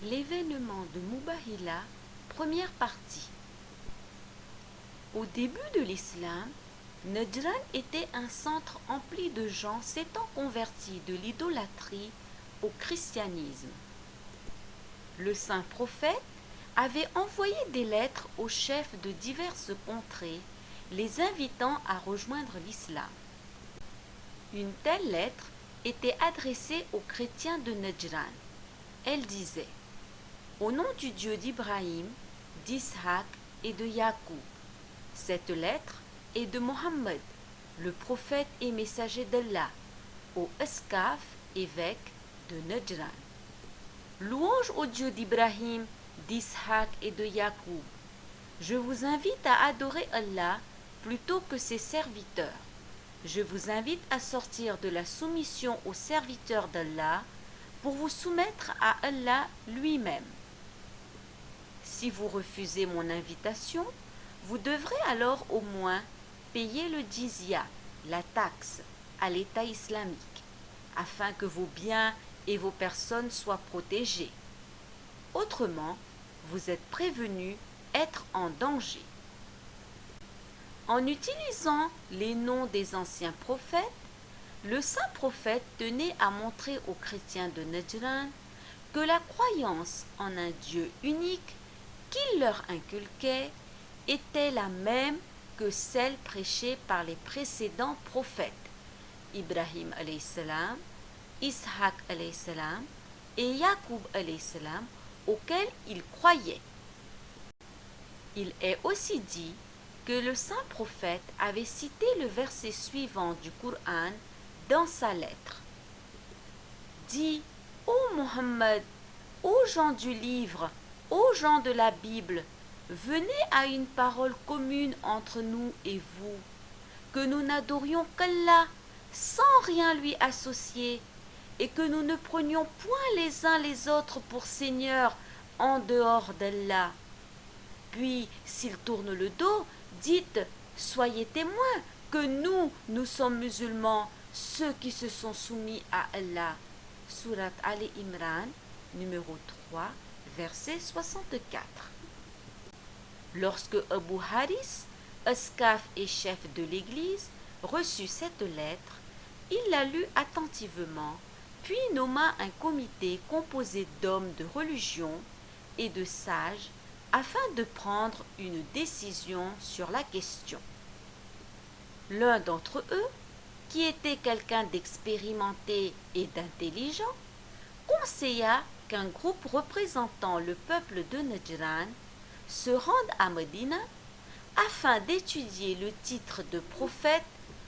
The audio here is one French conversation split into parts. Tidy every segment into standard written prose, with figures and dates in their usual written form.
L'événement de Mubahila, première partie. Au début de l'islam, Najran était un centre empli de gens s'étant convertis de l'idolâtrie au christianisme. Le saint prophète avait envoyé des lettres aux chefs de diverses contrées, les invitant à rejoindre l'islam. Une telle lettre était adressée aux chrétiens de Najran. Elle disait: au nom du Dieu d'Ibrahim, d'Ishaq et de Yacoub. Cette lettre est de Mohammed, le prophète et messager d'Allah, au Escaf, évêque de Najran. Louange au Dieu d'Ibrahim, d'Ishaq et de Yacoub. Je vous invite à adorer Allah plutôt que ses serviteurs. Je vous invite à sortir de la soumission aux serviteurs d'Allah pour vous soumettre à Allah lui-même. Si vous refusez mon invitation, vous devrez alors au moins payer le jizya, la taxe, à l'État islamique, afin que vos biens et vos personnes soient protégés. Autrement, vous êtes prévenus être en danger. En utilisant les noms des anciens prophètes, le saint prophète tenait à montrer aux chrétiens de Najran que la croyance en un Dieu unique qu'il leur inculquait était la même que celle prêchée par les précédents prophètes, Ibrahim alayhi salam, Ishaq alayhi salam et Yacoub alayhi salam, auxquels ils croyaient. Il est aussi dit que le saint prophète avait cité le verset suivant du Coran dans sa lettre. Dis, ô Mohammed, ô gens du livre, ô gens de la Bible, venez à une parole commune entre nous et vous, que nous n'adorions qu'Allah sans rien lui associer, et que nous ne prenions point les uns les autres pour seigneurs en dehors d'Allah. Puis, s'ils tournent le dos, dites, soyez témoins que nous sommes musulmans, ceux qui se sont soumis à Allah. Surat Ali Imran, numéro 3, verset 64. Lorsque Abu Haris, escaf et chef de l'église, reçut cette lettre, il la lut attentivement, puis nomma un comité composé d'hommes de religion et de sages afin de prendre une décision sur la question. L'un d'entre eux, qui était quelqu'un d'expérimenté et d'intelligent, conseilla qu'un groupe représentant le peuple de Najran se rende à Médine afin d'étudier le titre de prophète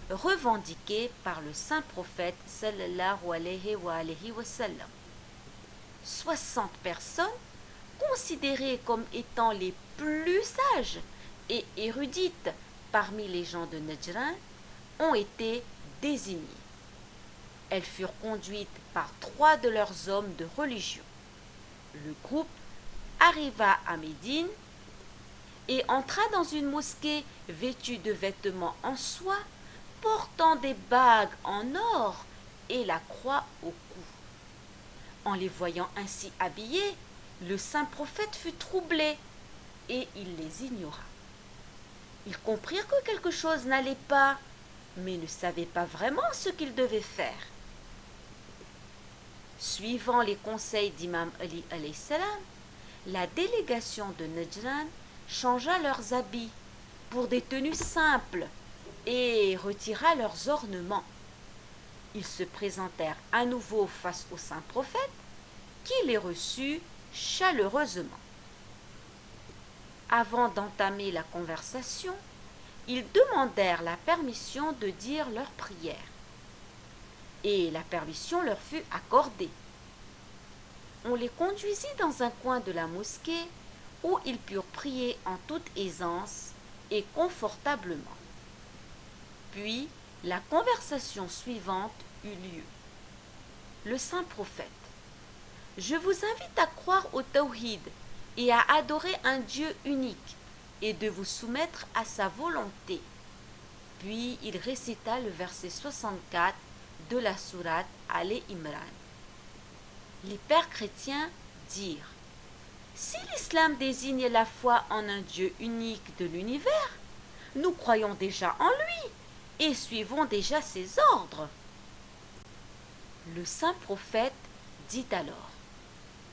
revendiqué par le saint prophète sallallahu alayhi wa sallam. 60 personnes, considérées comme étant les plus sages et érudites parmi les gens de Najran, ont été désignées. Elles furent conduites par 3 de leurs hommes de religion. Le groupe arriva à Médine et entra dans une mosquée vêtue de vêtements en soie, portant des bagues en or et la croix au cou. En les voyant ainsi habillés, le saint prophète fut troublé et il les ignora. Ils comprirent que quelque chose n'allait pas, mais ne savaient pas vraiment ce qu'ils devaient faire. Suivant les conseils d'Imam Ali alayhi salam, la délégation de Najran changea leurs habits pour des tenues simples et retira leurs ornements. Ils se présentèrent à nouveau face au saint prophète qui les reçut chaleureusement. Avant d'entamer la conversation, ils demandèrent la permission de dire leurs prières. Et la permission leur fut accordée. On les conduisit dans un coin de la mosquée où ils purent prier en toute aisance et confortablement. Puis, la conversation suivante eut lieu. Le saint prophète: je vous invite à croire au Tawhid et à adorer un Dieu unique et de vous soumettre à sa volonté. Puis il récita le verset 64 de la sourate Ali Imran. Les pères chrétiens dirent: Si l'islam désigne la foi en un Dieu unique de l'univers, nous croyons déjà en lui et suivons déjà ses ordres. Le saint prophète dit alors: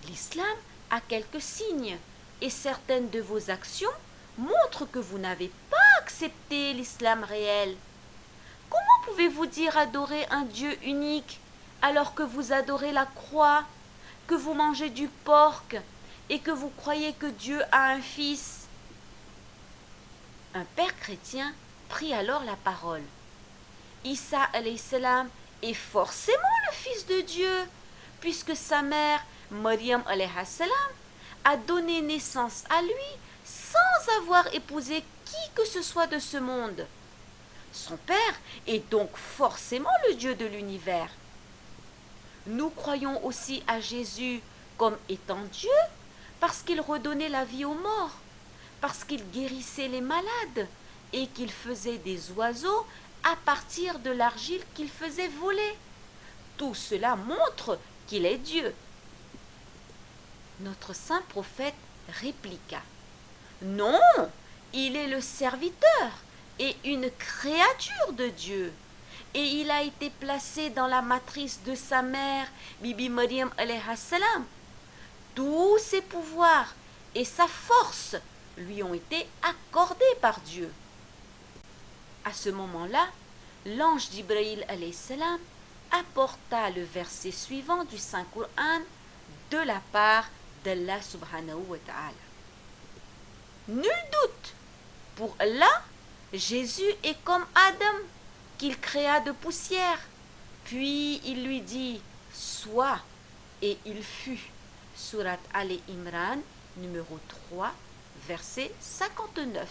l'islam a quelques signes et certaines de vos actions montrent que vous n'avez pas accepté l'islam réel. Comment pouvez-vous dire adorer un Dieu unique alors que vous adorez la croix, que vous mangez du porc et que vous croyez que Dieu a un fils? Un père chrétien prit alors la parole. Isa alayhi salam est forcément le fils de Dieu, puisque sa mère, Maryam alayhi salam, a donné naissance à lui sans avoir épousé qui que ce soit de ce monde. Son père est donc forcément le Dieu de l'univers. Nous croyons aussi à Jésus comme étant Dieu parce qu'il redonnait la vie aux morts, parce qu'il guérissait les malades et qu'il faisait des oiseaux à partir de l'argile qu'il faisait voler. Tout cela montre qu'il est Dieu. Notre saint prophète répliqua: non, il est le serviteur et une créature de Dieu. Et il a été placé dans la matrice de sa mère, Bibi Maryam alayhi salam. Tous ses pouvoirs et sa force lui ont été accordés par Dieu. À ce moment-là, l'ange Jibril alayhi salam apporta le verset suivant du Saint-Coran de la part d'Allah subhanahu wa ta'ala. Nul doute, pour Allah, Jésus est comme Adam, qu'il créa de poussière. Puis il lui dit: sois, et il fut. Surat Ali Imran, numéro 3, verset 59.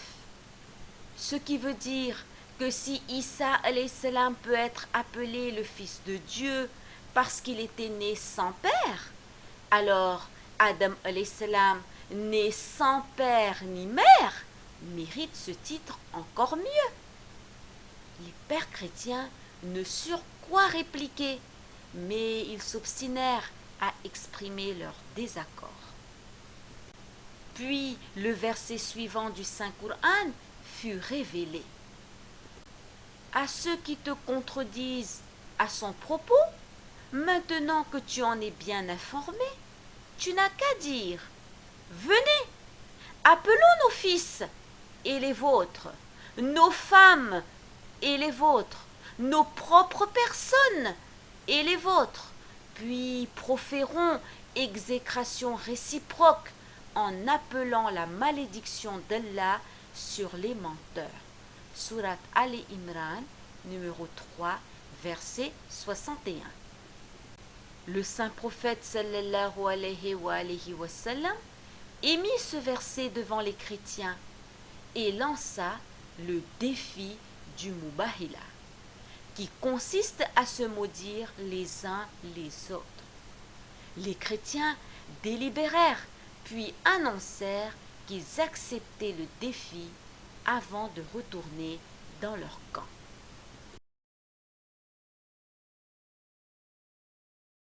Ce qui veut dire que si Isa alayhi salam peut être appelé le fils de Dieu parce qu'il était né sans père, alors Adam alayhi salam, né sans père ni mère, mérite ce titre encore mieux. Les pères chrétiens ne surent quoi répliquer, mais ils s'obstinèrent à exprimer leur désaccord. Puis le verset suivant du Saint-Coran fut révélé. À ceux qui te contredisent à son propos, maintenant que tu en es bien informé, tu n'as qu'à dire: venez, appelons nos fils et les vôtres, nos femmes et les vôtres, nos propres personnes et les vôtres, puis proférons exécration réciproque en appelant la malédiction d'Allah sur les menteurs. Surat Ali Imran, numéro 3, verset 61. Le saint prophète sallallahu alayhi wa sallam émit ce verset devant les chrétiens et lança le défi du Mubahila, qui consiste à se maudire les uns les autres. Les chrétiens délibérèrent, puis annoncèrent qu'ils acceptaient le défi avant de retourner dans leur camp.